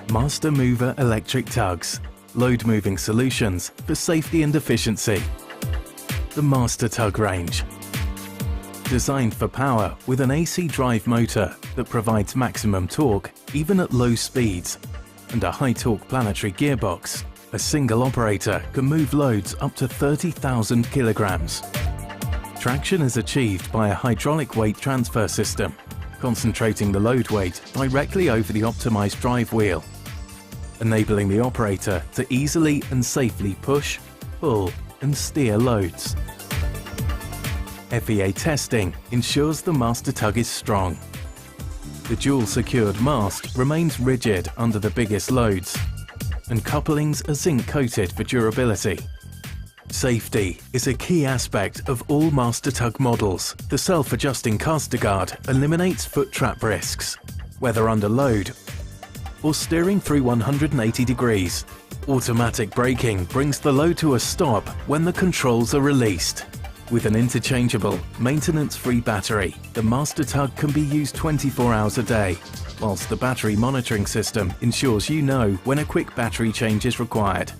MasterMover electric tugs, load-moving solutions for safety and efficiency. The MasterTug range. Designed for power with an AC drive motor that provides maximum torque even at low speeds, and a high-torque planetary gearbox, a single operator can move loads up to 30,000 kilograms. Traction is achieved by a hydraulic weight transfer system, concentrating the load weight directly over the optimized drive wheel, enabling the operator to easily and safely push, pull, and steer loads. FEA testing ensures the MasterTug is strong. The dual-secured mast remains rigid under the biggest loads, and couplings are zinc-coated for durability. Safety is a key aspect of all MasterTug models. The self-adjusting caster guard eliminates foot trap risks, whether under load or steering through 180 degrees. Automatic braking brings the load to a stop when the controls are released. With an interchangeable, maintenance-free battery, the MasterTug can be used 24 hours a day, whilst the battery monitoring system ensures you know when a quick battery change is required.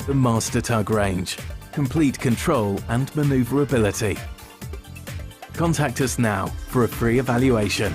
The MasterTug range. Complete control and maneuverability. Contact us now for a free evaluation.